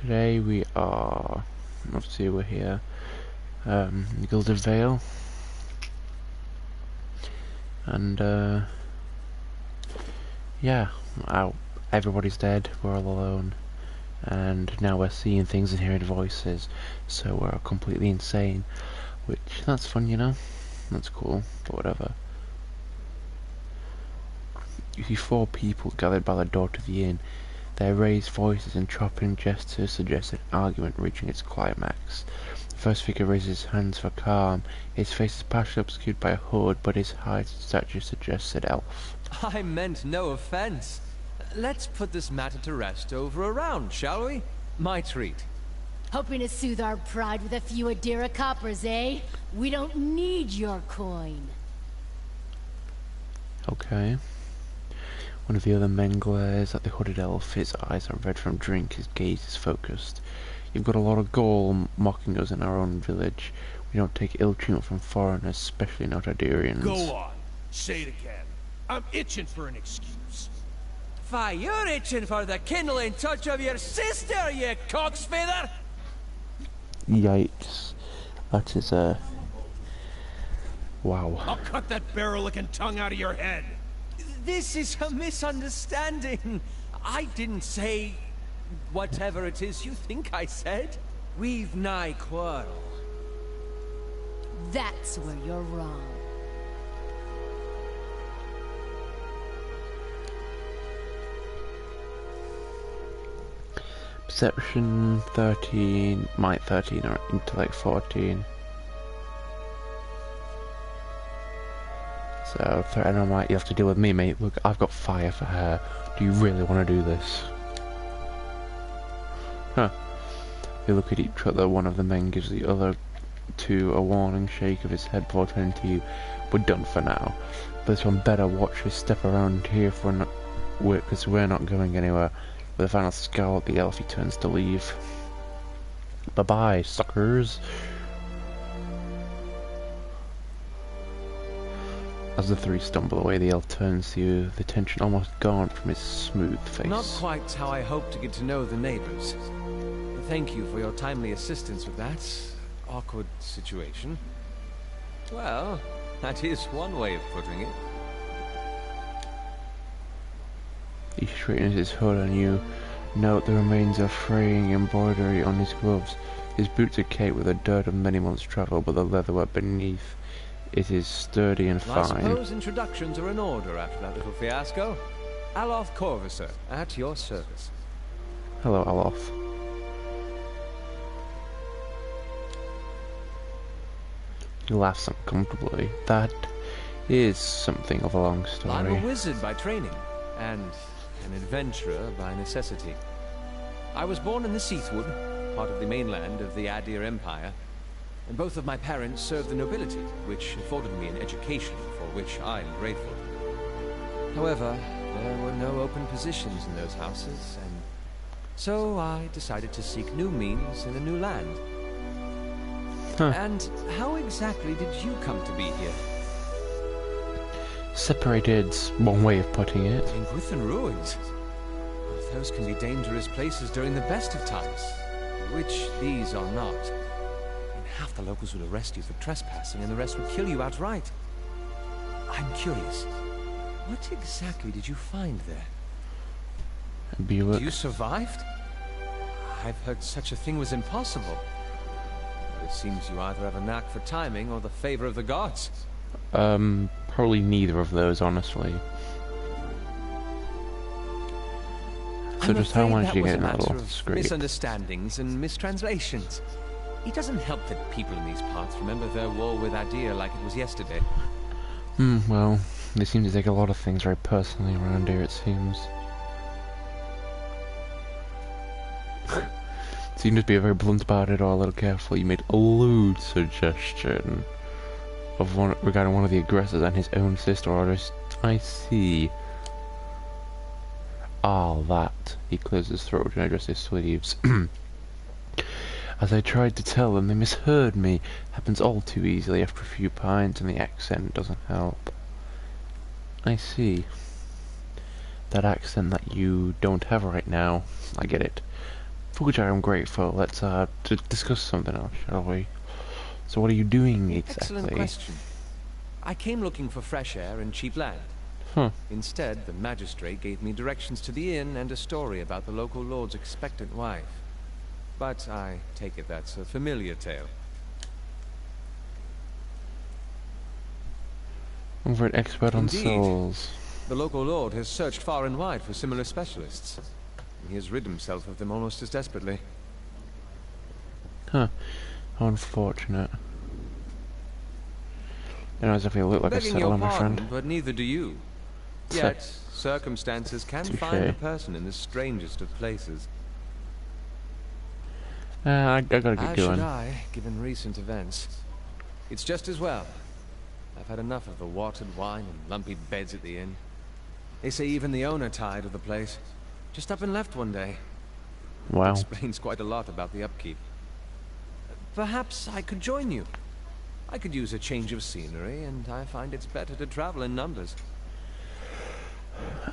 Today we are, let's see, we're here, Gilded Vale, and yeah, everybody's dead, we're all alone, and now we're seeing things and hearing voices, so we're completely insane, which, that's fun, you know, that's cool, but whatever. You see 4 people gathered by the door to the inn. Their raised voices and chopping gestures suggest an argument reaching its climax. The first figure raises his hands for calm. His face is partially obscured by a hood, but his height and stature suggests an elf. I meant no offense. Let's put this matter to rest over a round, shall we? My treat. Hoping to soothe our pride with a few Adira coppers, eh? We don't need your coin. Okay. One of the other men glares at the hooded elf. His eyes are red from drink, his gaze is focused. You've got a lot of gall mocking us in our own village. We don't take ill treatment from foreigners, especially not Adirians. Go on. Say it again. I'm itching for an excuse. Fie, you're itching for the kindling touch of your sister, you cocksfeather! Yikes. That is wow. I'll cut that barrel-licking tongue out of your head. This is a misunderstanding. I didn't say whatever it is you think I said. We've nigh quarrel. That's where you're wrong. Perception 13, might 13, or intellect 14. So, threat and might, you have to deal with me, mate. Look, I've got fire for her. Do you really want to do this? Huh. They look at each other. One of the men gives the other 2 a warning shake of his head before turning to you. We're done for now. But this one better watch his step around here because we're not going anywhere. With a final scowl at the elf, he turns to leave. Bye-bye, suckers. As the 3 stumble away, the elf turns to you, the tension almost gone from his smooth face. Not quite how I hoped to get to know the neighbors. Thank you for your timely assistance with that awkward situation. Well, that is one way of putting it. He straightens his hood and you note the remains of fraying embroidery on his gloves. His boots are caked with the dirt of many months' travel, but the leatherwork beneath it is sturdy and fine. I suppose introductions are in order after that little fiasco. Aloth Corvusser, at your service. Hello, Aloth. He laughs uncomfortably. That is something of a long story. I'm a wizard by training, and an adventurer by necessity. I was born in the Seathwood, part of the mainland of the Adir Empire, and both of my parents served the nobility, which afforded me an education for which I am grateful. However, there were no open positions in those houses, and so I decided to seek new means in a new land. Huh. And how exactly did you come to be here? Separated, one way of putting it. In Gwithan ruins. Those can be dangerous places during the best of times, which these are not. Half the locals would arrest you for trespassing, and the rest would kill you outright. I'm curious. What exactly did you find there? You survived? I've heard such a thing was impossible. But it seems you either have a knack for timing or the favor of the gods. Probably neither of those, honestly. So just how much did you get in that little scrape? Misunderstandings and mistranslations. It doesn't help that people in these parts remember their war with Adir like it was yesterday. Well, they seem to take a lot of things very personally around here, it seems. So you can just be very blunt about it or a little careful. You made a lewd suggestion of regarding one of the aggressors and his own sister, or I see. Ah, that. He clears his throat and addresses his sleeves. As I tried to tell them, they misheard me. Happens all too easily after a few pints, and the accent doesn't help. I see. That accent that you don't have right now. I get it. For which I am grateful. Let's discuss something else, shall we? So what are you doing exactly? Excellent question. I came looking for fresh air and cheap land. Huh. Instead, the magistrate gave me directions to the inn and a story about the local lord's expectant wife. But I take it that's a familiar tale. I'm an expert on Indeed. souls. The local lord has searched far and wide for similar specialists. And he has rid himself of them almost as desperately. Huh. How unfortunate. You know, as if you look like a Begging settler, your my pardon, friend. but neither do you. Yet, circumstances can Touché. find a person in the strangest of places. I gotta get As going. should I, given recent events. It's just as well. I've had enough of the watered wine and lumpy beds at the inn. They say even the owner tired of the place. Just up and left one day. Wow. Explains quite a lot about the upkeep. Perhaps I could join you. I could use a change of scenery, and I find it's better to travel in numbers.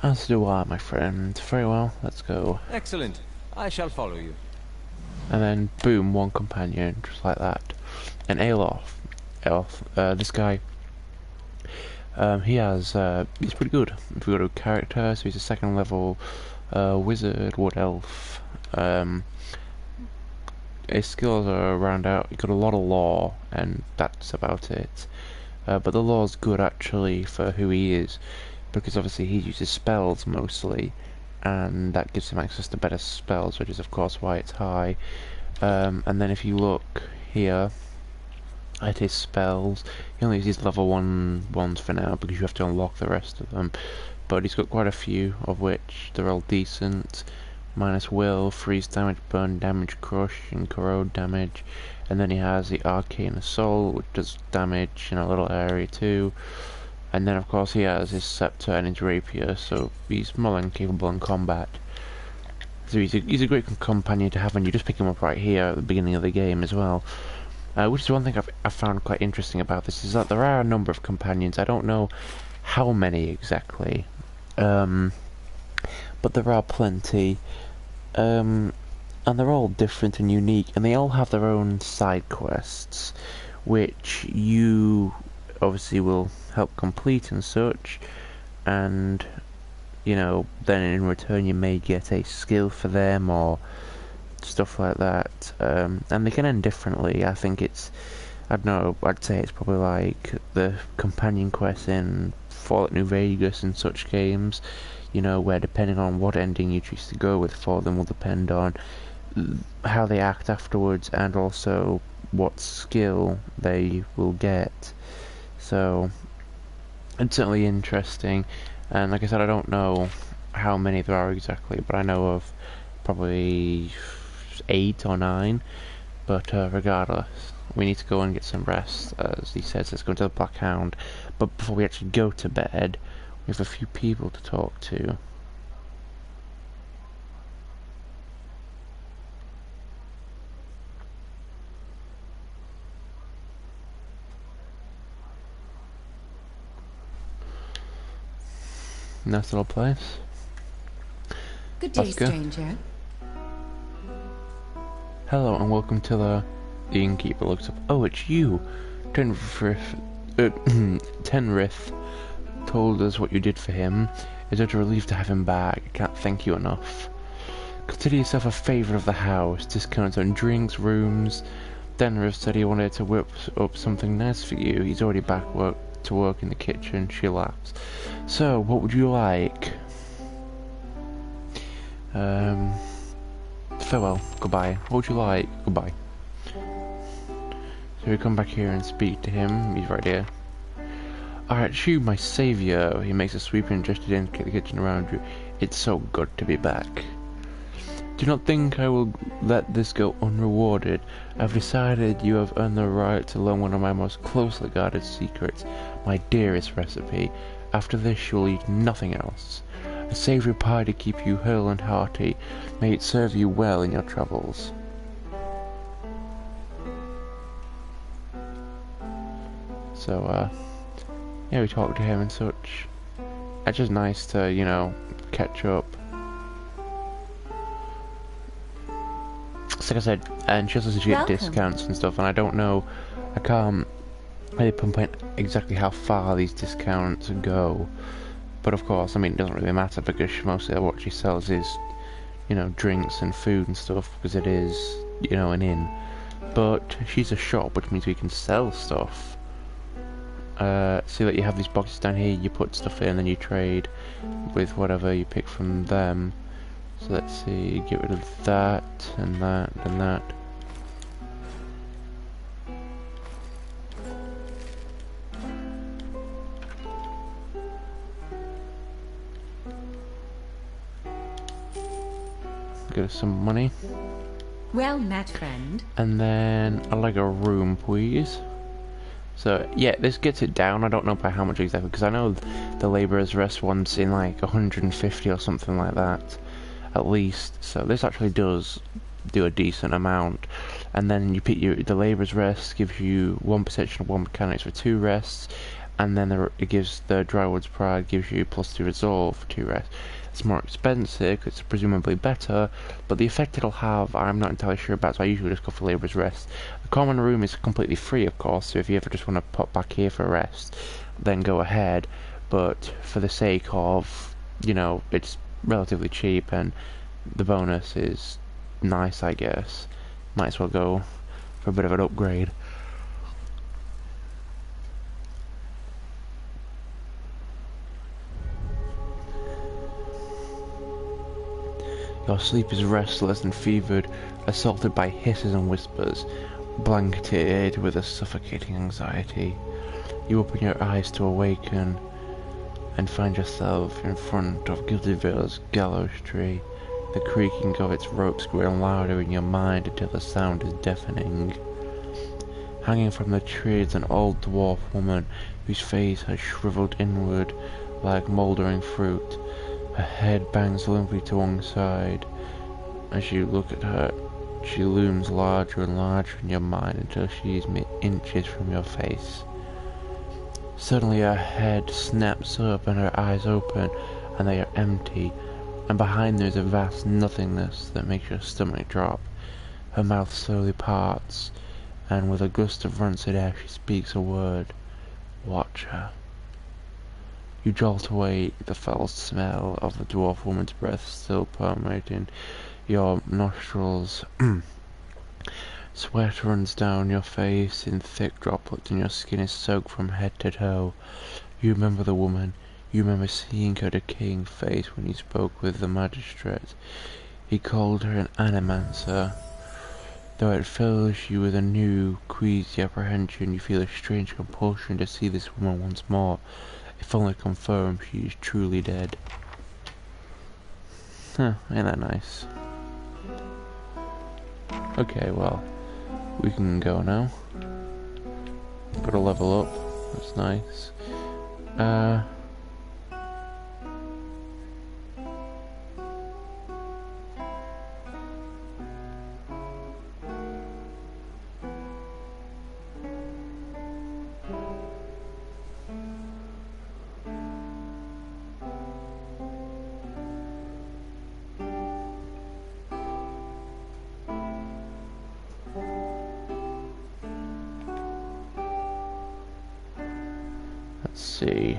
As do I, my friend. Very well, let's go. Excellent. I shall follow you. And then, boom, one companion, just like that. And Alof. This guy, he's pretty good. If we go to character, so he's a second level wizard, wood elf. His skills are round out. He's got a lot of law, and that's about it. But the law's good actually for who he is, because obviously he uses spells mostly, and that gives him access to better spells, which is of course why it's high. And then if you look here at his spells, he only uses level 1 ones for now, because you have to unlock the rest of them. But he's got quite a few, of which they're all decent. Minus will, freeze damage, burn damage, crush, and corrode damage. And then he has the arcane assault, which does damage in a little area too. And then of course he has his scepter and his rapier, so he's more than capable in combat. So he's a great companion to have, and you just pick him up right here at the beginning of the game as well. Which is one thing I've found quite interesting about this, is that there are a number of companions. I don't know how many exactly, but there are plenty, and they're all different and unique, and they all have their own side quests, which you obviously will help complete and such, and you know, then in return you may get a skill for them or stuff like that, and they can end differently. I think it's, I don't know, I'd say it's probably like the companion quests in Fallout New Vegas and such games, you know, where depending on what ending you choose to go with for them will depend on how they act afterwards, and also what skill they will get. So it's certainly interesting, and like I said, I don't know how many there are exactly, but I know of probably 8 or 9, but regardless, we need to go and get some rest. As he says, let's go to the Black Hound, but before we actually go to bed, we have a few people to talk to. Nice little place. Good day, Oscar. stranger. Hello and welcome to the innkeeper looks up. Oh, it's you. Tenrith told us what you did for him. It's such a relief to have him back. I can't thank you enough. Consider yourself a favourite of the house. Discounts on drinks, rooms. Tenrith said he wanted to whip up something nice for you. He's already back to work in the kitchen. She laughs. So, what would you like? Farewell. Goodbye. What would you like? Goodbye. So we come back here and speak to him. He's right here. Alright, you, my saviour. He makes a sweeping gesture to indicate the kitchen around you. It's so good to be back. Do not think I will let this go unrewarded. I've decided you have earned the right to learn one of my most closely guarded secrets, my dearest recipe. After this you will eat nothing else. A savoury pie to keep you hale and hearty. May it serve you well in your travels. So, yeah, we talked to him and such. It's just nice to, you know, catch up. like I said, and she also says you get Welcome. discounts and stuff, and I don't know, I can't really pinpoint exactly how far these discounts go. But of course, I mean, it doesn't really matter because mostly what she sells is, you know, drinks and food and stuff because it is, you know, an inn. But she's a shop, which means we can sell stuff. See that you have these boxes down here, you put stuff in and then you trade with whatever you pick from them. So let's see, get rid of that and that and that. Get us some money. Well met, friend. And then I'd like a room, please. So yeah, this gets it down. I don't know by how much exactly, because I know the labourer's rest one's in like 150 or something like that, at least. So this actually does do a decent amount. And then you pick the labourer's rest gives you 1 perception, 1 mechanics for 2 rests, and then it gives the Drywood's Pride gives you +2 resolve for 2 rests. It's more expensive, it's presumably better, but the effect it'll have, I'm not entirely sure about, so I usually just go for Labourer's Rest. The common room is completely free, of course, so if you ever just want to pop back here for a rest, then go ahead, but for the sake of, you know, it's relatively cheap, and the bonus is nice, I guess. Might as well go for a bit of an upgrade. Your sleep is restless and fevered, assaulted by hisses and whispers, blanketed with a suffocating anxiety. You open your eyes to awaken and find yourself in front of Gildedvale's gallows tree. The creaking of its ropes growing louder in your mind until the sound is deafening. Hanging from the tree is an old dwarf woman whose face has shriveled inward like mouldering fruit. Her head bangs limply to one side. As you look at her, she looms larger and larger in your mind until she is mere inches from your face. Suddenly her head snaps up and her eyes open, and they are empty, and behind there is a vast nothingness that makes your stomach drop. Her mouth slowly parts, and with a gust of rancid air she speaks a word. Watch her. You jolt away, the foul smell of the dwarf woman's breath still permeating your nostrils. Sweat runs down your face in thick droplets and your skin is soaked from head to toe. You remember the woman. You remember seeing her decaying face when you spoke with the magistrate. He called her an animancer. Though it fills you with a new, queasy apprehension, you feel a strange compulsion to see this woman once more. If only confirmed she is truly dead. Huh, ain't that nice? Okay, well, we can go now. Got a level up, that's nice. Let's see.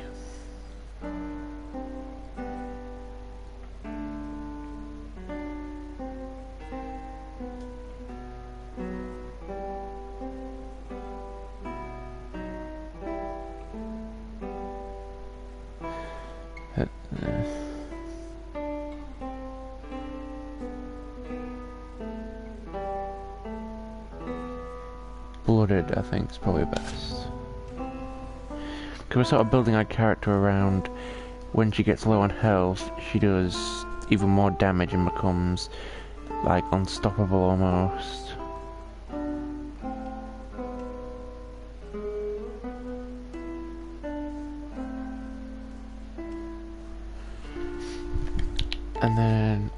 Blooded, I think, is probably best. Because we're sort of building our character around when she gets low on health, she does even more damage and becomes like unstoppable almost. And then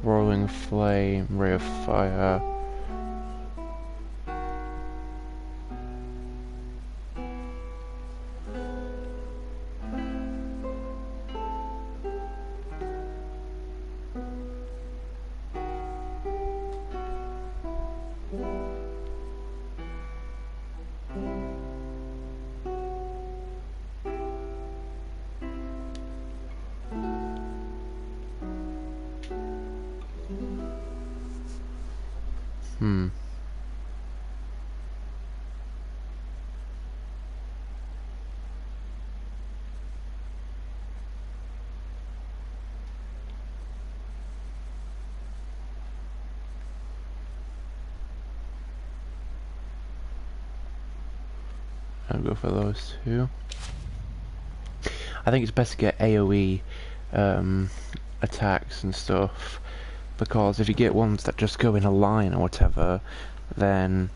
Rolling Flame, Ray of Fire. I'll go for those two. I think it's best to get AoE attacks and stuff, because if you get ones that just go in a line or whatever, then,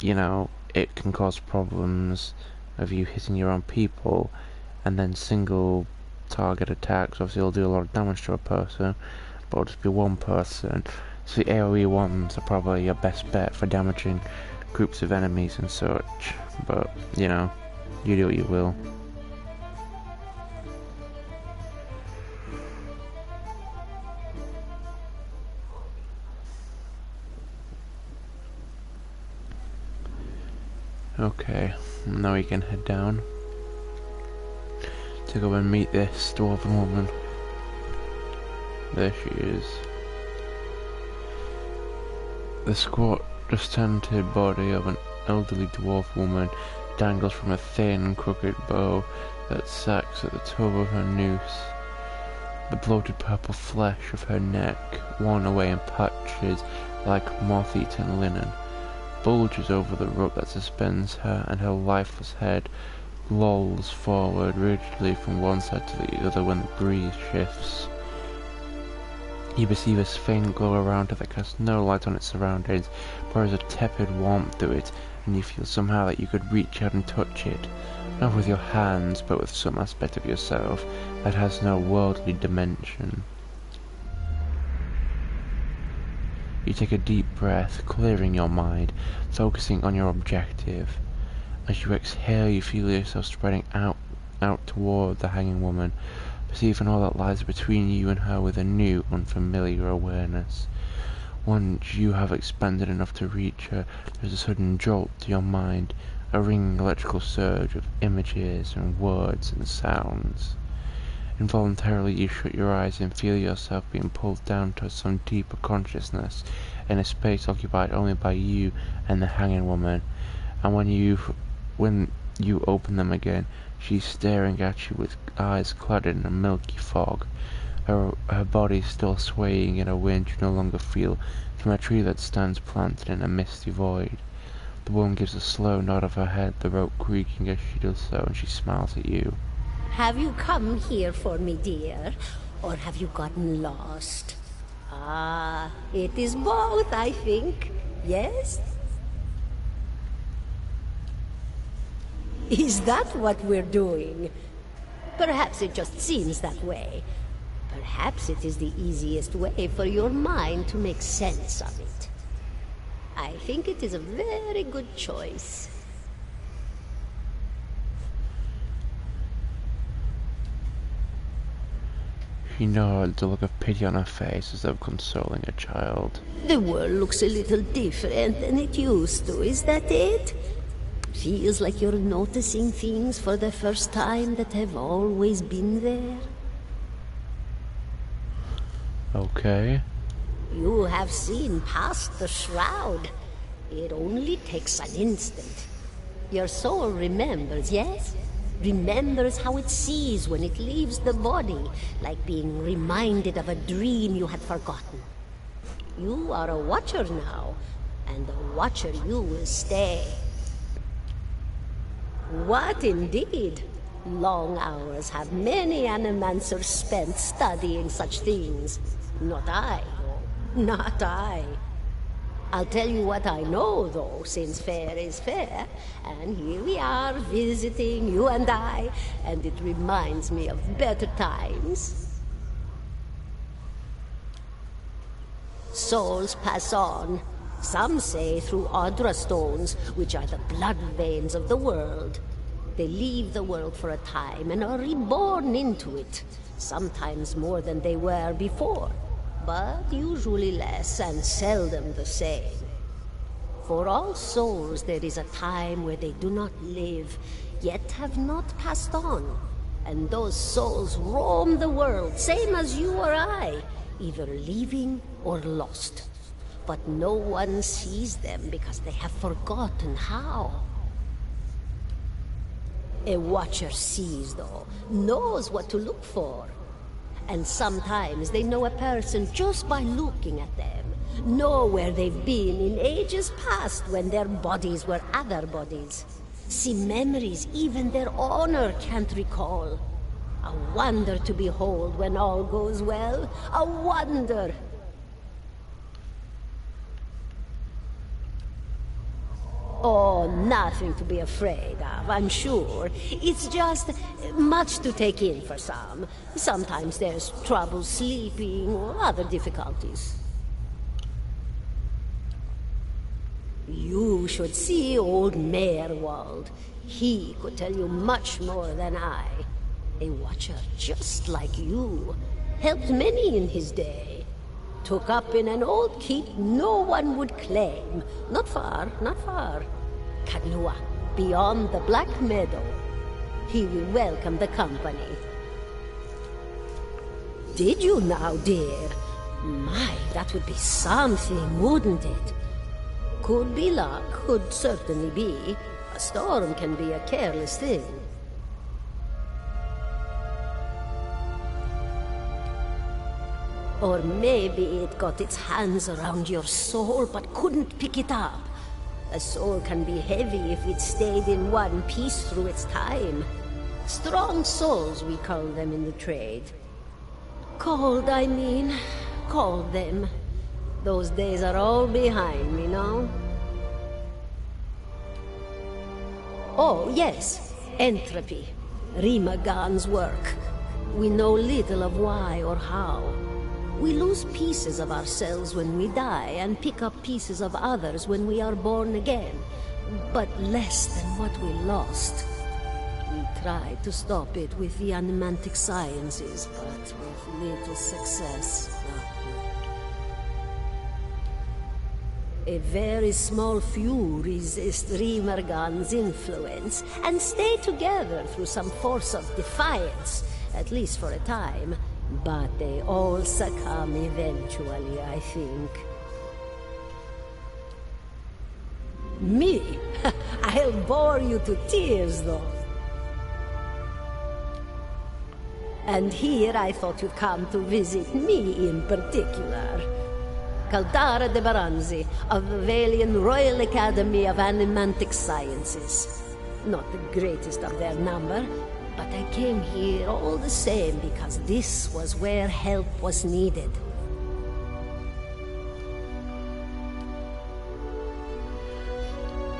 you know, it can cause problems of you hitting your own people. And then single target attacks, obviously will do a lot of damage to a person, but it'll just be one person. So the AoE ones are probably your best bet for damaging groups of enemies and such, but, you know, you do what you will. Okay, now we can head down to go and meet this dwarven woman. There she is. The squat, just-tended body of an elderly dwarf woman dangles from a thin, crooked bow that sacks at the toe of her noose. The bloated purple flesh of her neck, worn away in patches like moth-eaten linen, bulges over the rope that suspends her, and her lifeless head lolls forward rigidly from one side to the other when the breeze shifts. You perceive a faint glow around her that casts no light on its surroundings, but there is a tepid warmth to it, and you feel somehow that you could reach out and touch it, not with your hands, but with some aspect of yourself that has no worldly dimension. You take a deep breath, clearing your mind, focusing on your objective. As you exhale, you feel yourself spreading out toward the hanging woman, perceiving all that lies between you and her with a new, unfamiliar awareness. Once you have expanded enough to reach her, there's a sudden jolt to your mind, a ringing electrical surge of images and words and sounds. Involuntarily you shut your eyes and feel yourself being pulled down to some deeper consciousness in a space occupied only by you and the hanging woman. And when you open them again, she's staring at you with eyes clouded in a milky fog. Her body still swaying in a wind you no longer feel from a tree that stands planted in a misty void. The woman gives a slow nod of her head, the rope creaking as she does so, and she smiles at you. Have you come here for me, dear, or have you gotten lost? Ah, it is both, I think. Yes? Is that what we're doing? Perhaps it just seems that way. Perhaps it is the easiest way for your mind to make sense of it. I think it is a very good choice. She nods, a look of pity on her face as though consoling a child. The world looks a little different than it used to, is that it? Feels like you're noticing things for the first time that have always been there. Okay. You have seen past the shroud. It only takes an instant. Your soul remembers, yes? Remembers how it sees when it leaves the body, like being reminded of a dream you had forgotten. You are a watcher now, and a watcher you will stay. What indeed? Long hours have many animancers spent studying such things. Not I, though. Not I. I'll tell you what I know, though, since fair is fair, and here we are visiting, you and I, and it reminds me of better times. Souls pass on. Some say through Audra stones, which are the blood veins of the world. They leave the world for a time and are reborn into it, sometimes more than they were before, but usually less and seldom the same. For all souls there is a time where they do not live, yet have not passed on, and those souls roam the world, same as you or I, either leaving or lost. but no one sees them because they have forgotten how. A watcher sees, though, knows what to look for. And sometimes they know a person just by looking at them, know where they've been in ages past when their bodies were other bodies. See memories even their owner can't recall. A wonder to behold when all goes well. A wonder! Oh, nothing to be afraid of, I'm sure. It's just much to take in for some. Sometimes there's trouble sleeping or other difficulties. You should see old Merwald. He could tell you much more than I. A watcher just like you. Helped many in his day. Took up in an old keep no one would claim. Not far, not far. Kahlua, beyond the Black Meadow. He will welcome the company. Did you now, dear? My, that would be something, wouldn't it? Could be luck, could certainly be. A storm can be a careless thing. Or maybe it got its hands around your soul but couldn't pick it up. A soul can be heavy if it stayed in one piece through its time. Strong souls, we call them in the trade. Cold, I mean. Called them. Those days are all behind me now. Oh, yes. Entropy. Rimagan's work. We know little of why or how. We lose pieces of ourselves when we die, and pick up pieces of others when we are born again. But less than what we lost. We tried to stop it with the animantic sciences, but with little success. A very small few resist Rimergan's influence, and stay together through some force of defiance, at least for a time. But they all succumb eventually, I think. Me? I'll bore you to tears, though. And here I thought you'd come to visit me in particular. Caldara de Baranzi, of the Valian Royal Academy of Animantic Sciences. Not the greatest of their number, but I came here all the same because this was where help was needed.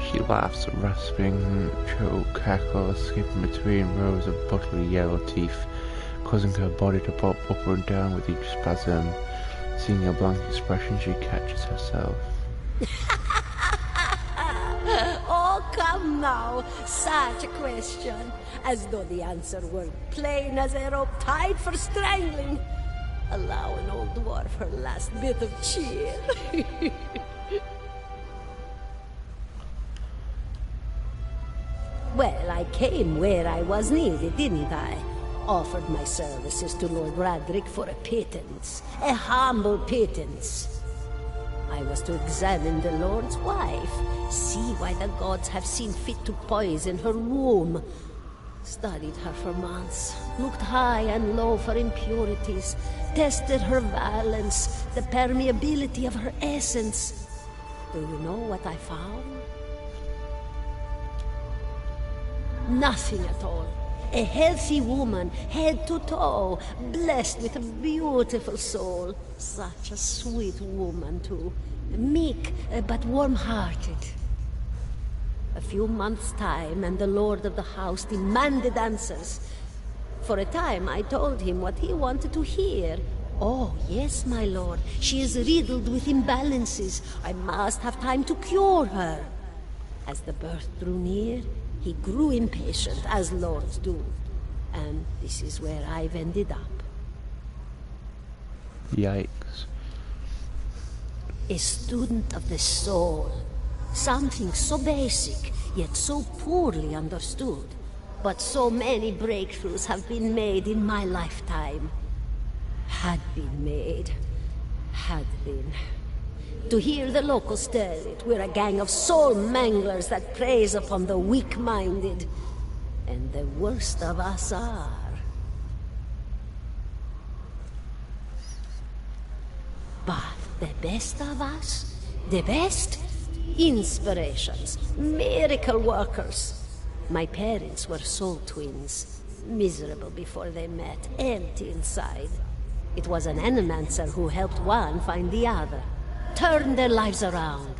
She laughs, a rasping choke cackle escaping between rows of buttery yellow teeth, causing her body to pop up and down with each spasm. Seeing a blank expression, she catches herself. Oh, come now! Such a question! As though the answer were plain as a rope tied for strangling. Allow an old dwarf her last bit of cheer. Well, I came where I was needed, didn't I? Offered my services to Lord Radric for a pittance. A humble pittance. I was to examine the Lord's wife, see why the gods have seen fit to poison her womb. Studied her for months, looked high and low for impurities, tested her valence, the permeability of her essence. Do you know what I found? Nothing at all. A healthy woman, head to toe, blessed with a beautiful soul. Such a sweet woman, too. Meek, but warm-hearted. A few months' time, and the lord of the house demanded answers. For a time, I told him what he wanted to hear. Oh, yes, my lord. She is riddled with imbalances. I must have time to cure her. As the birth drew near, he grew impatient, as lords do. And this is where I've ended up. Yikes. A student of the soul. Something so basic, yet so poorly understood. But so many breakthroughs have been made in my lifetime. Had been made. Had been. To hear the locals tell it, we're a gang of soul manglers that preys upon the weak-minded. And the worst of us are. But the best of us, the best? Inspirations, miracle workers. My parents were soul twins, miserable before they met, empty inside. It was an Animancer who helped one find the other, turned their lives around.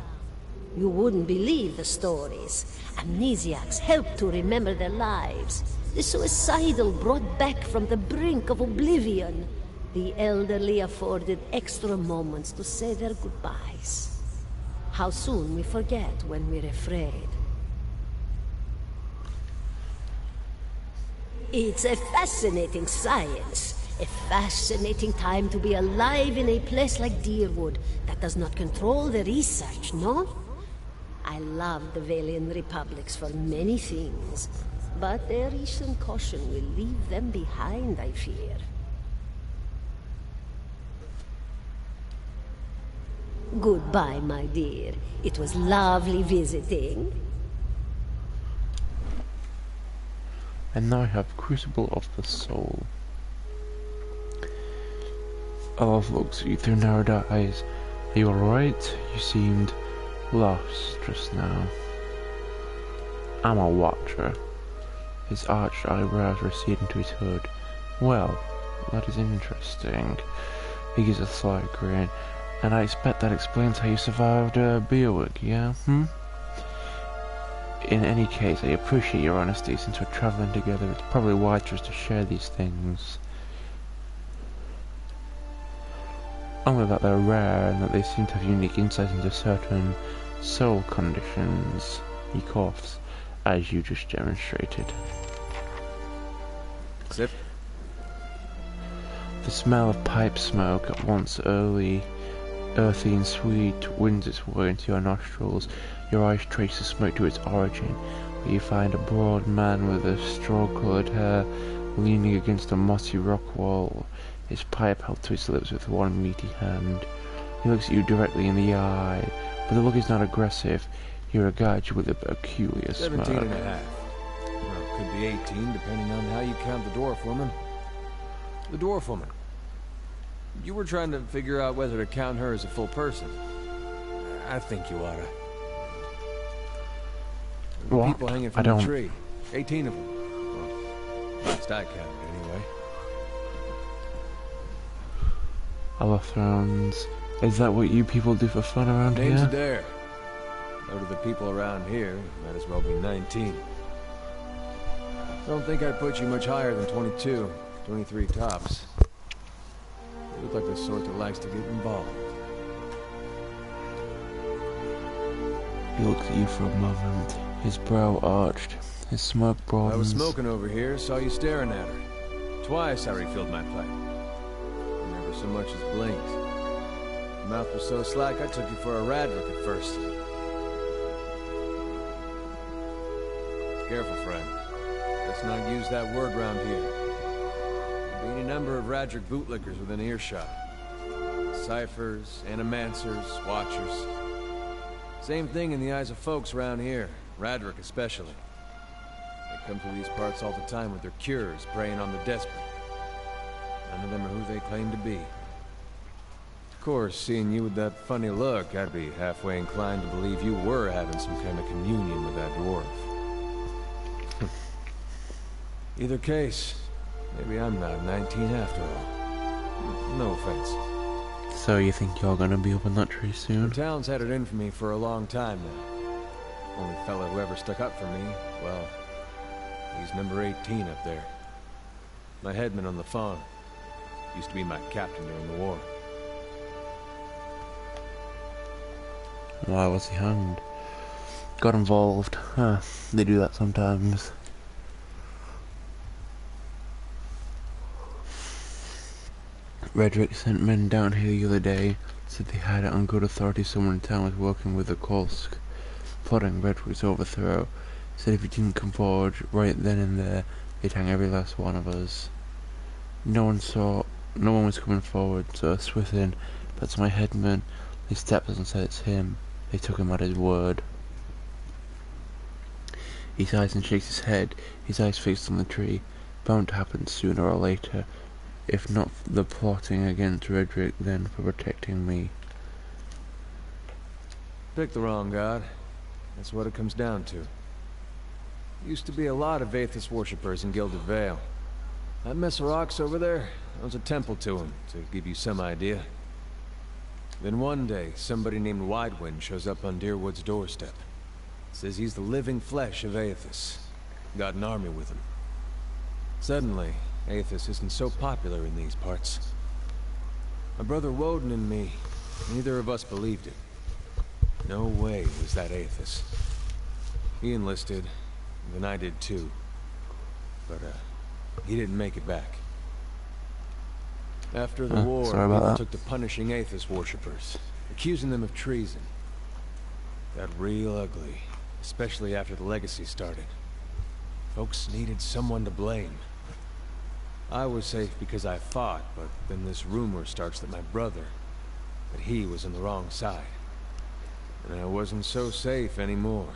You wouldn't believe the stories. Amnesiacs helped to remember their lives. The suicidal brought back from the brink of oblivion. The elderly afforded extra moments to say their goodbyes. How soon we forget when we're afraid. It's a fascinating science. A fascinating time to be alive in a place like Deerwood that does not control the research, no? I love the Valian Republics for many things, but their recent caution will leave them behind, I fear. Goodbye, my dear. It was lovely visiting. And now I have Crucible of the Soul. Olaf looks at you through narrowed eyes. Are you alright? You seemed lost just now. I'm a watcher. His arched eyebrows recede into his hood. Well, that is interesting. He gives a slight grin. And I expect that explains how you survived Beerwick, yeah? In any case, I appreciate your honesty. Since we're travelling together, it's probably wise for us to share these things. Only that they're rare and that they seem to have unique insights into certain soul conditions. He coughs, as you just demonstrated. Zip. The smell of pipe smoke, at once earthy and sweet, winds its way into your nostrils. Your eyes trace the smoke to its origin, where you find a broad man with a straw-coloured hair leaning against a mossy rock wall, his pipe held to his lips with one meaty hand. He looks at you directly in the eye, but the look is not aggressive. He regards you with a peculiar 17 smirk. and a half. Well, could be 18, depending on how you count the dwarf woman. The dwarf woman. You were trying to figure out whether to count her as a full person. I think you oughta. What? People hanging from the tree. 18 of them. Well, last I counted, anyway. Other frowns. Is that what you people do for fun around Name's here? Adair. So do the people around here. Might as well be 19. Don't think I'd put you much higher than 22, 23 tops. You look like the sort that likes to get involved. He looks at you for a moment, his brow arched, his smoke broadens. I was smoking over here, saw you staring at her. Twice I refilled my pipe. Never so much as blinked. Your mouth was so slack I took you for a Radric at first. Careful, friend. Let's not use that word round here. There'll be any number of Radric bootlickers within earshot. Ciphers, Animancers, Watchers. Same thing in the eyes of folks around here, Radric especially. They come through these parts all the time with their cures, preying on the desperate. None of them are who they claim to be. Of course, seeing you with that funny look, I'd be halfway inclined to believe you were having some kind of communion with that dwarf. Either case, maybe I'm not 19 after all. No offense. So you think you're gonna be up in that tree soon? The town's had it in for me for a long time now. Only fella who ever stuck up for me, well, he's number 18 up there. My headman on the farm. Used to be my captain during the war. Why was he hanged? Got involved. Huh, they do that sometimes. Redrick sent men down here the other day. Said they had it on good authority someone in town was working with the Kolsk, plotting Redrick's overthrow. Said if he didn't come forward right then and there, they'd hang every last one of us. No one was coming forward, so Swithin, that's my headman, He steps and says it's him. They took him at his word. He sighs and shakes his head, his eyes fixed on the tree. Bound to happen sooner or later, if not for the plotting against Redrick, then for protecting me. Picked the wrong god. That's what it comes down to. Used to be a lot of Aethys worshippers in Gilded Vale. That mess of rocks over there, that was a temple to him, to give you some idea. Then one day, somebody named Widewind shows up on Deerwood's doorstep. Says he's the living flesh of Aethys. Got an army with him. Suddenly, Aethys isn't so popular in these parts. My brother Woden and me, neither of us believed it. No way was that Aethys. He enlisted, and then I did too. But, he didn't make it back. After the war, people took to punishing Aethys worshippers, accusing them of treason. Got real ugly, especially after the Legacy started. Folks needed someone to blame. I was safe because I fought, but then this rumor starts that my brother, that he was on the wrong side. And I wasn't so safe anymore.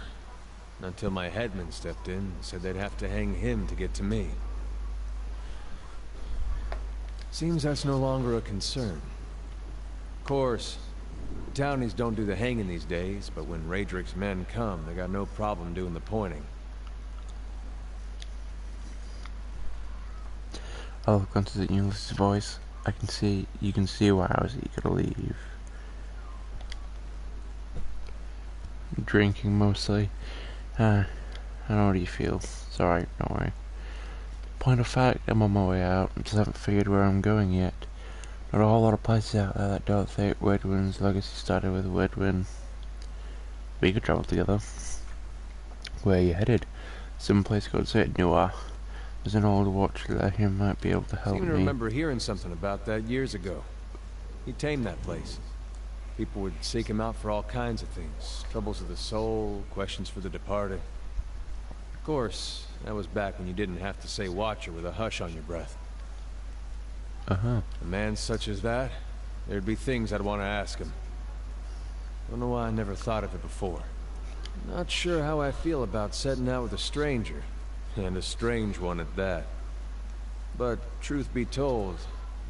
Until my headman stepped in and said they'd have to hang him to get to me. Seems that's no longer a concern. Of course, townies don't do the hanging these days, but when Raedrick's men come, they got no problem doing the pointing. I look onto the Ulysses' voice. You can see why I was eager to leave. Drinking mostly. I know how you feel. It's alright, don't worry. Point of fact, I'm on my way out. Just haven't figured where I'm going yet. Not a whole lot of places out there that don't think Wedwin's legacy started with Wedwin. We could travel together. Where are you headed? Some place called St. Noir. There's an old watcher there who might be able to help me. I seem to remember hearing something about that years ago. He tamed that place. People would seek him out for all kinds of things. Troubles of the soul, questions for the departed. Of course, that was back when you didn't have to say watcher with a hush on your breath. A man such as that, there'd be things I'd want to ask him. Don't know why I never thought of it before. Not sure how I feel about setting out with a stranger. And a strange one at that. But, truth be told,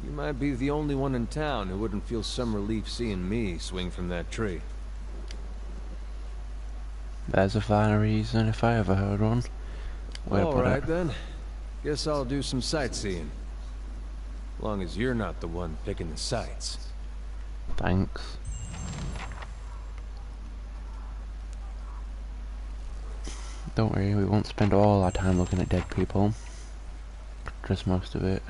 you might be the only one in town who wouldn't feel some relief seeing me swing from that tree. There's a fine reason if I ever heard one. Alright then. Guess I'll do some sightseeing. Long as you're not the one picking the sights. Thanks. Don't worry, we won't spend all our time looking at dead people. Just most of it.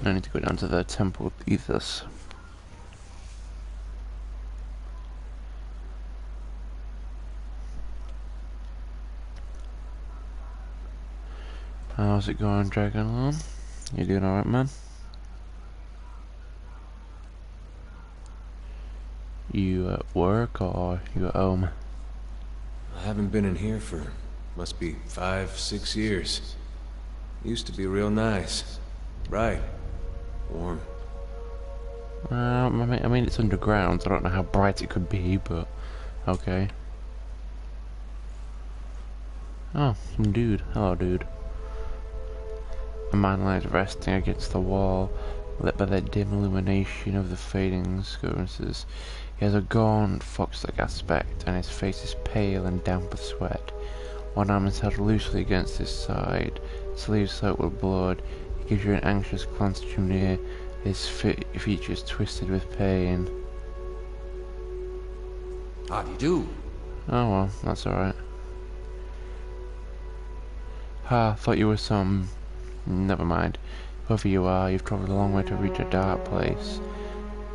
I need to go down to the Temple of Aethys. How's it going, Dragonlord? You doing alright, man? You at work or you at home? I haven't been in here for, must be 5-6 years. Used to be real nice. Bright. Warm. I mean it's underground, so I don't know how bright it could be, but okay. Oh, some dude. Hello, dude. A man lies resting against the wall, lit by the dim illumination of the fading sconces. He has a gaunt, fox-like aspect, and his face is pale and damp with sweat. One arm is held loosely against his side, sleeves soaked with blood. He gives you an anxious glance to him near, his features twisted with pain. How do you do? Oh well, that's alright. Ha, thought you were some... Never mind. Whoever you are, you've travelled a long way to reach a dark place.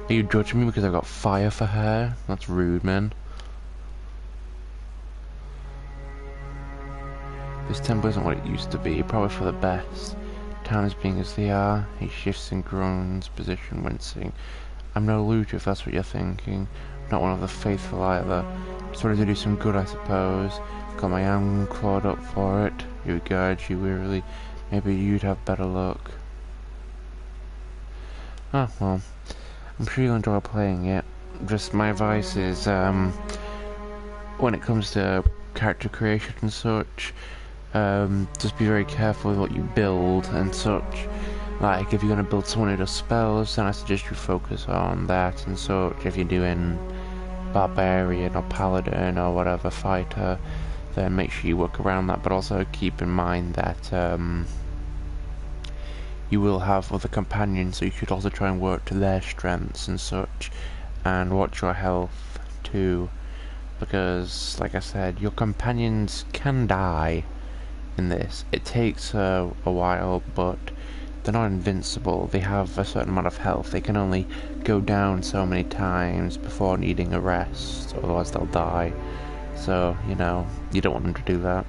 Are you judging me because I've got fire for hair? That's rude, man. This temple isn't what it used to be, probably for the best. Town is being as they are. He shifts and groans, position wincing. I'm no looter if that's what you're thinking. Not one of the faithful either. Just ready to do some good, I suppose. Got my arm clawed up for it. He regards you wearily. Maybe you'd have better luck. Oh, well, I'm sure you'll enjoy playing it. Just my advice is, when it comes to character creation and such, just be very careful with what you build and such. Like, if you're going to build someone who does spells, then I suggest you focus on that and such. If you're doing barbarian or paladin or whatever fighter, then make sure you work around that, but also keep in mind that you will have other companions, so you should also try and work to their strengths and such, and watch your health too, because, like I said, your companions can die in this. It takes a while, but they're not invincible. They have a certain amount of health. They can only go down so many times before needing a rest, otherwise they'll die. So, you know, you don't want them to do that.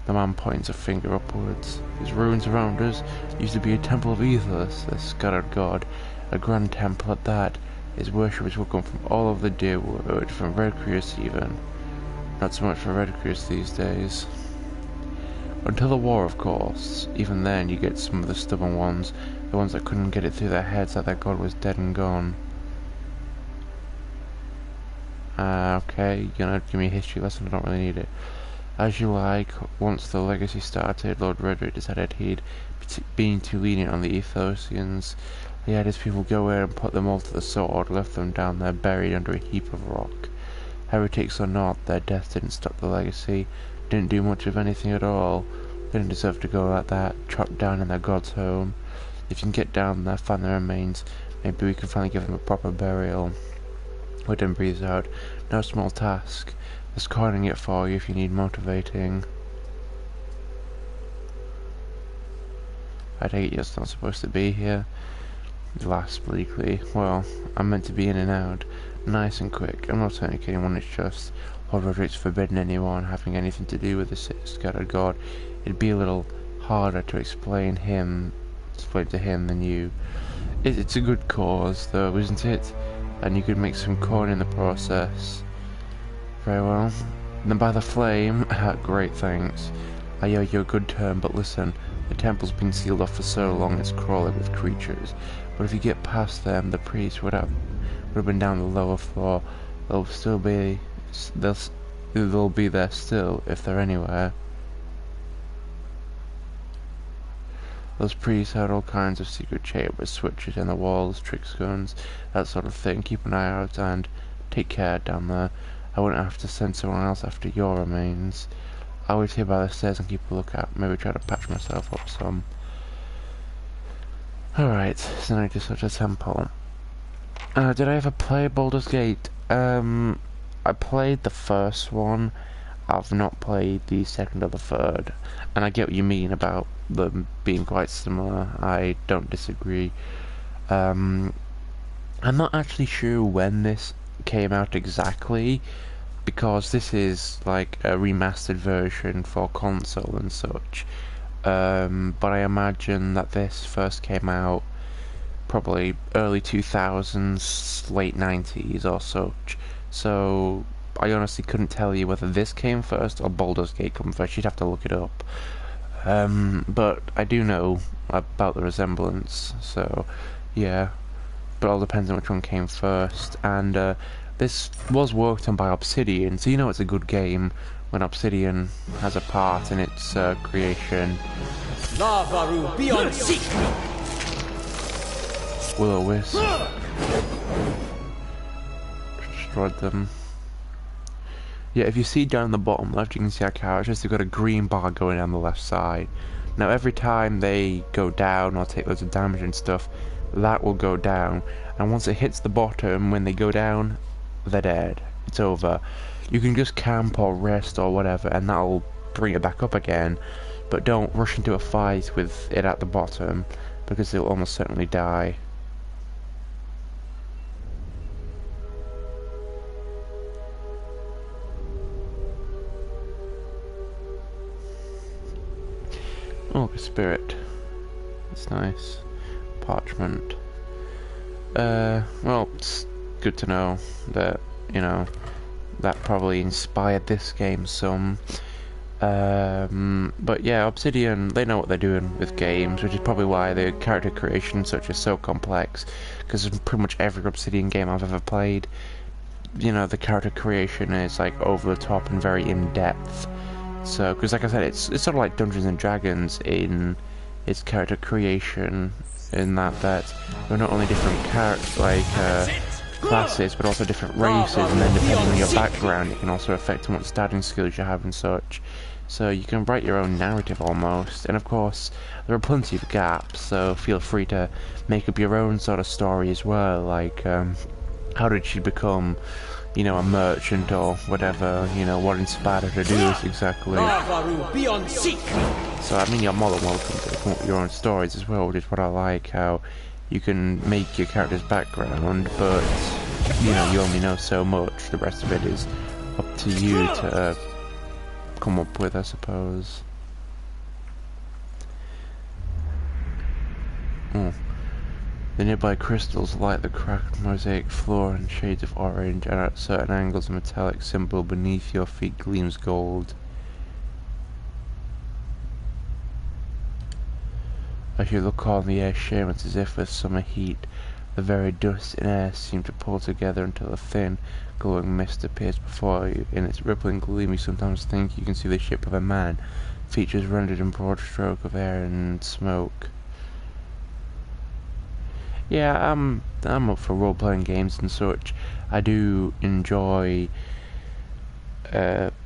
The man points a finger upwards. These ruins around us used to be a temple of Aethos, the scattered god. A grand temple at that. His worshippers will come from all over the Dyrwood, from Redcrease even. Not so much for Redcrease these days. Until the war, of course. Even then, you get some of the stubborn ones, the ones that couldn't get it through their heads that their god was dead and gone. Okay, you're gonna give me a history lesson, I don't really need it. As you like, once the legacy started, Lord Redrick decided he'd been too lenient on the Aethosians. He had his people go in and put them all to the sword, left them down there buried under a heap of rock. Heretics or not, their death didn't stop the legacy, didn't do much of anything at all. They didn't deserve to go like that, chopped down in their god's home. If you can get down there, find their remains, maybe we can finally give them a proper burial. Woodden breathes out. No small task. There's coining it for you if you need motivating. I take it you're not supposed to be here. He laughs bleakly. Well, I'm meant to be in and out. Nice and quick. I'm not telling anyone, it's just Lord Redrick's forbidden anyone having anything to do with the scattered god. It'd be a little harder to explain to him than you. It's a good cause though, isn't it? And you could make some coin in the process. Very well. Then by the flame, great thanks. I owe you a good turn, but listen, the temple's been sealed off for so long it's crawling with creatures. But if you get past them, the priests would have been down the lower floor. They'll be there still, if they're anywhere. Those priests had all kinds of secret chambers, switches in the walls, tricks guns, that sort of thing. Keep an eye out and take care down there. I wouldn't have to send someone else after your remains. I'll wait here by the stairs and keep a lookout. Maybe try to patch myself up some. Alright, so now I just such a temple. Did I ever play Baldur's Gate? I played the first one. I've not played the second or the third. And I get what you mean about them being quite similar. I don't disagree. I'm not actually sure when this came out exactly, because this is like a remastered version for console and such. But I imagine that this first came out probably early 2000s, late 90s or such. So I honestly couldn't tell you whether this came first or Baldur's Gate came first. You'd have to look it up. But I do know about the resemblance, so yeah. But it all depends on which one came first. And this was worked on by Obsidian, so you know it's a good game when Obsidian has a part in its creation. Lavaru, be on seek! Will-O-Wisp destroyed them. Yeah, if you see down the bottom left, you can see our characters. They've got a green bar going down the left side. Now, every time they go down or take loads of damage and stuff, that will go down. And once it hits the bottom, when they go down, they're dead. It's over. You can just camp or rest or whatever, and that'll bring it back up again. But don't rush into a fight with it at the bottom, because they'll almost certainly die. Oh, a spirit. That's nice. Parchment. Well, it's good to know that, you know, that probably inspired this game some. But yeah, Obsidian, they know what they're doing with games, which is probably why the character creation and such is so complex, because pretty much every Obsidian game I've ever played, you know, the character creation is like over the top and very in-depth. So, because like I said, it's sort of like Dungeons and Dragons in its character creation, in that there are not only different classes, but also different races, and then depending on your background, it can also affect what starting skills you have and such. So you can write your own narrative almost, and of course there are plenty of gaps, so feel free to make up your own sort of story as well, like how did she become, you know, a merchant or whatever, you know, what inspired her to do this exactly. So I mean, you're more than welcome to come up with your own stories as well, which is what I like, how you can make your character's background, but, you know, you only know so much, the rest of it is up to you to come up with, I suppose. The nearby crystals light the cracked mosaic floor in shades of orange, and at certain angles a metallic symbol beneath your feet gleams gold. As you look on, the air shimmers as if with summer heat. The very dust and air seem to pull together until a thin, glowing mist appears before you. In its rippling gleam you sometimes think you can see the ship of a man, features rendered in broad stroke of air and smoke. Yeah, I'm up for role-playing games and such. I do enjoy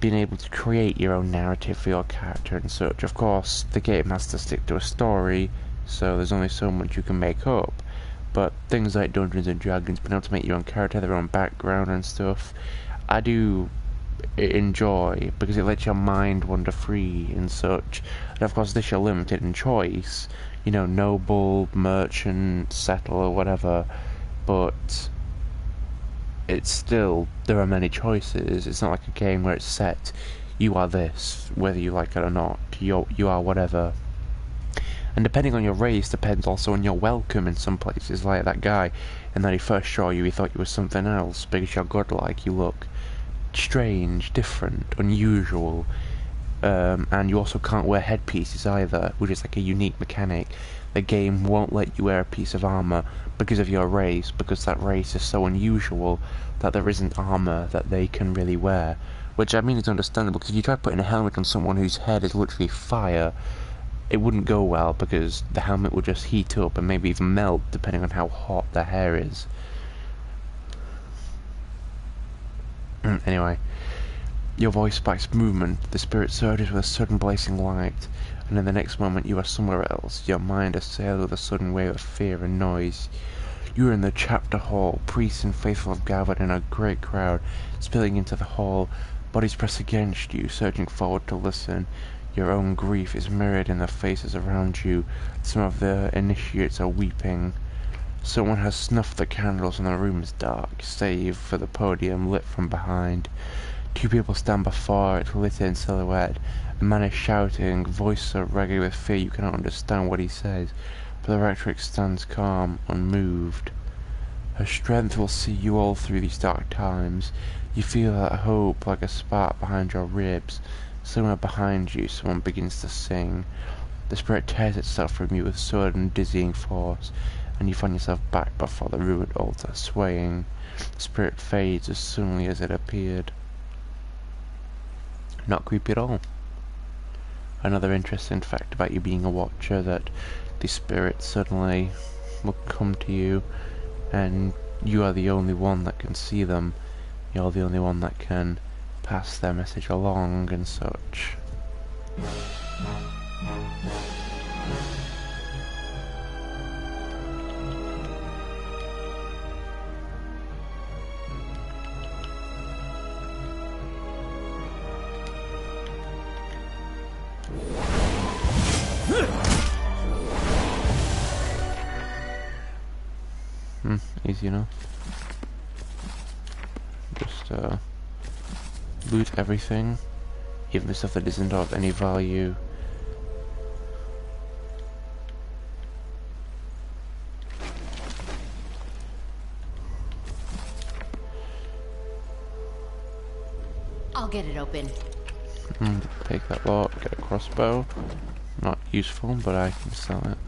being able to create your own narrative for your character and such. Of course, the game has to stick to a story, so there's only so much you can make up. But things like Dungeons and Dragons, being able to make your own character, their own background and stuff, I do enjoy, because it lets your mind wander free and such. And of course, this you're limited in choice, you know, noble, merchant, settler, whatever, but it's still, there are many choices. It's not like a game where it's set, you are this, whether you like it or not, you are whatever. And depending on your race, depends also on your welcome in some places, like that guy, and then he first saw you, he thought you were something else, because you're godlike, you look strange, different, unusual, and you also can't wear headpieces either, which is like a unique mechanic. The game won't let you wear a piece of armor because of your race, because that race is so unusual that there isn't armor that they can really wear. Which, I mean, is understandable, because if you try putting a helmet on someone whose head is literally fire, it wouldn't go well, because the helmet would just heat up and maybe even melt, depending on how hot their hair is. Anyway, your voice spikes movement, the spirit surges with a sudden blazing light, and in the next moment you are somewhere else, your mind assailed with a sudden wave of fear and noise. You are in the chapter hall, priests and faithful have gathered in a great crowd, spilling into the hall, bodies press against you, surging forward to listen. Your own grief is mirrored in the faces around you, some of the initiates are weeping. Someone has snuffed the candles and the room is dark, save for the podium lit from behind. Two people stand before it, lit in silhouette. A man is shouting, voice so ragged with fear you cannot understand what he says, but the rectrix stands calm, unmoved. Her strength will see you all through these dark times. You feel that hope like a spark behind your ribs. Somewhere behind you, someone begins to sing. The spirit tears itself from you with sudden, dizzying force, and you find yourself back before the ruined altar, swaying. The spirit fades as suddenly as it appeared. Not creepy at all. Another interesting fact about you being a watcher, that the spirit suddenly will come to you, and you are the only one that can see them. You're the only one that can pass their message along and such. Easy enough. Just loot everything, even the stuff that isn't of any value. I'll get it open. Take that lot, get a crossbow. Not useful, but I can sell it.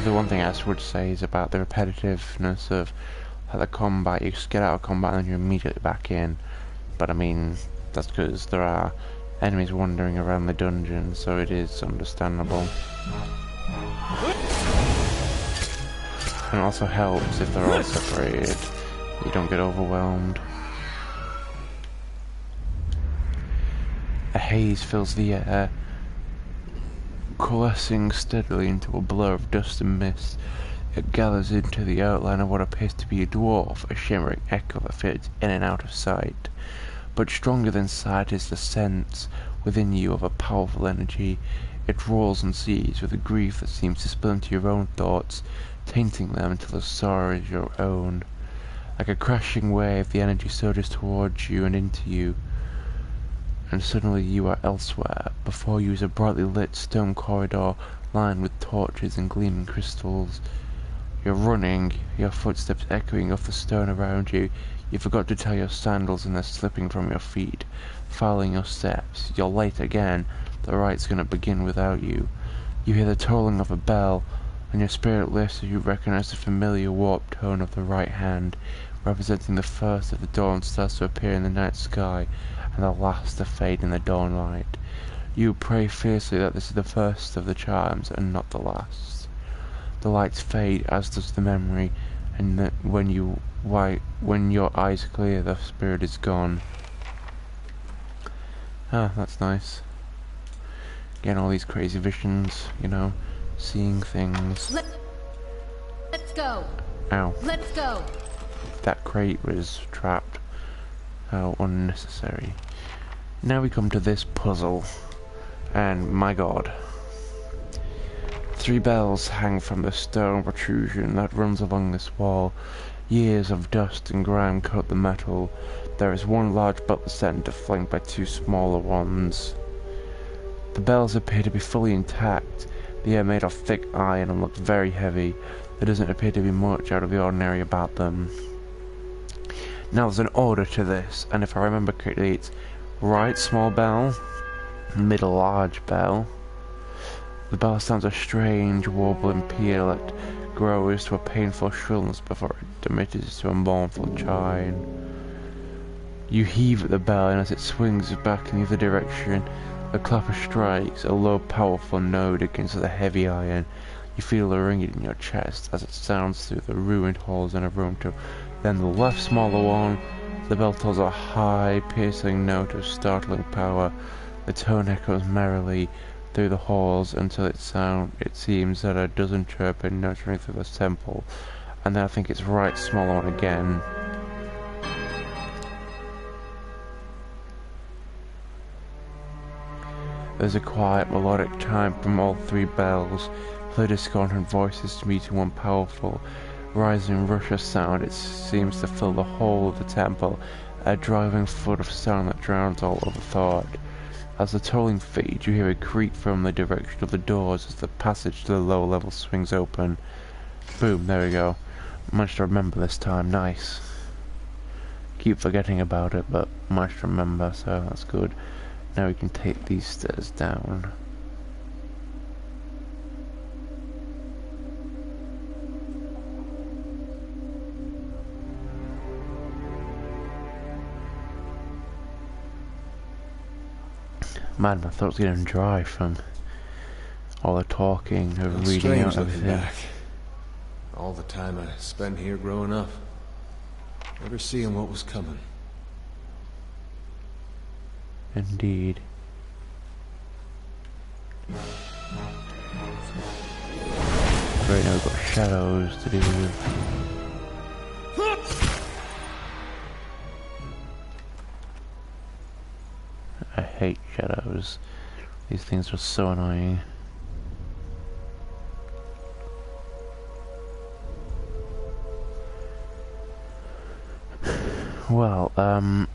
The one thing I would say is about the repetitiveness of the combat. You just get out of combat and then you're immediately back in. But I mean, that's because there are enemies wandering around the dungeon, so it is understandable. And it also helps if they're all separated. You don't get overwhelmed. A haze fills the air, coalescing steadily into a blur of dust and mist. It gathers into the outline of what appears to be a dwarf, a shimmering echo that fades in and out of sight. But stronger than sight is the sense within you of a powerful energy. It roars and seethes with a grief that seems to spill into your own thoughts, tainting them until the sorrow is your own. Like a crashing wave, the energy surges towards you and into you, and suddenly you are elsewhere. Before you is a brightly lit stone corridor lined with torches and gleaming crystals. You're running, your footsteps echoing off the stone around you. You forgot to tie your sandals and they're slipping from your feet, fouling your steps. You're late again. The right's gonna begin without you. You hear the tolling of a bell, and your spirit lifts as you recognize the familiar warped tone of the right hand, representing the first of the dawn starts to appear in the night sky, and the last to fade in the dawn light. You pray fiercely that this is the first of the charms, and not the last. The lights fade, as does the memory, and that when your eyes clear, the spirit is gone. Ah, that's nice. Getting all these crazy visions, you know, seeing things. Let's go. Ow. Let's go. That crate was trapped. How unnecessary. Now we come to this puzzle. And my god. 3 bells hang from the stone protrusion that runs along this wall. Years of dust and grime coat the metal. There is one large bell at the center, flanked by 2 smaller ones. The bells appear to be fully intact. They are made of thick iron and look very heavy. There doesn't appear to be much out of the ordinary about them. Now there's an order to this, and if I remember correctly, it's right small bell, middle large bell. The bell sounds a strange warbling peal that grows to a painful shrillness before it diminishes to a mournful chime. You heave at the bell, and as it swings back in the other direction, the clapper strikes a low, powerful note against the heavy iron. You feel a ringing in your chest as it sounds through the ruined halls in a room to then the left smaller one. The bell tolls a high, piercing note of startling power. The tone echoes merrily through the halls until it seems that a dozen chirping notes ring through the temple, and then I think it's right smaller one again. There's a quiet, melodic chime from all 3 bells, play discordant voices to meet in one powerful, rising rush of sound. It seems to fill the whole of the temple, a driving flood of sound that drowns all other thought. As the tolling fades, you hear a creak from the direction of the doors as the passage to the lower level swings open. Boom, there we go. Managed to remember this time, nice. Keep forgetting about it, but managed to remember, so that's good. Now we can take these stairs down. Man, my throat's getting dry from all the talking and reading out everything. Back. All the time I spent here growing up, never seeing what was coming. Indeed. Right now we've got shadows to deal with. I hate shadows. These things are so annoying. well, I'm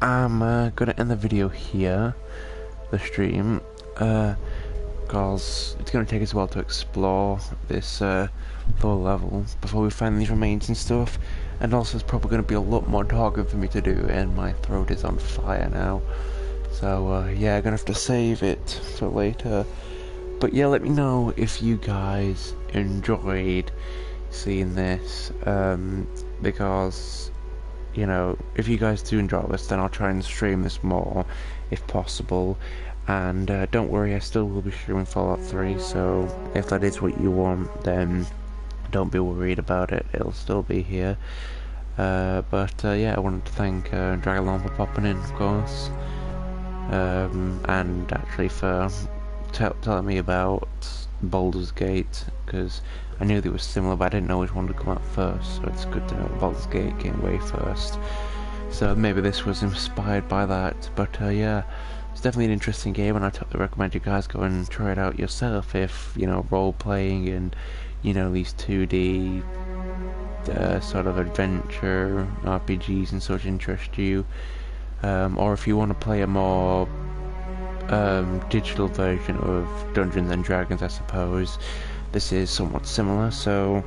gonna end the video here, the stream, because it's gonna take us a while to explore this lower level before we find these remains and stuff, and also it's probably gonna be a lot more talking for me to do, and my throat is on fire now. So yeah, I'm gonna have to save it for later. But yeah, let me know if you guys enjoyed seeing this, because, you know, if you guys do enjoy this, then I'll try and stream this more, if possible. And don't worry, I still will be streaming Fallout 3, so if that is what you want, then don't be worried about it, it'll still be here. But yeah, I wanted to thank Dragonlord for popping in, of course, and actually for telling me about Baldur's Gate, because I knew they were similar, but I didn't know which one to come out first, so it's good to know Baldur's Gate came way first. So maybe this was inspired by that, but yeah, it's definitely an interesting game, and I totally recommend you guys go and try it out yourself if, you know, role-playing and, you know, these 2D sort of adventure RPGs and such interest you, or if you want to play a more digital version of Dungeons and Dragons, I suppose. This is somewhat similar, so,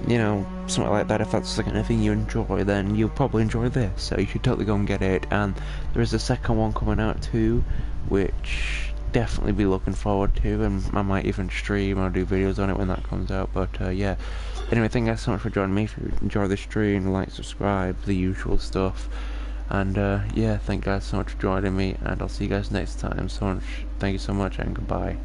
you know, something like that, if that's the kind of thing you enjoy, then you'll probably enjoy this, so you should totally go and get it. And there is a second one coming out too, which definitely be looking forward to, and I might even stream or do videos on it when that comes out. But yeah, anyway, thank you guys so much for joining me. If you enjoy the stream, like, subscribe, the usual stuff. And yeah, thank you guys so much for joining me, and I'll see you guys next time. Thank you so much, and goodbye.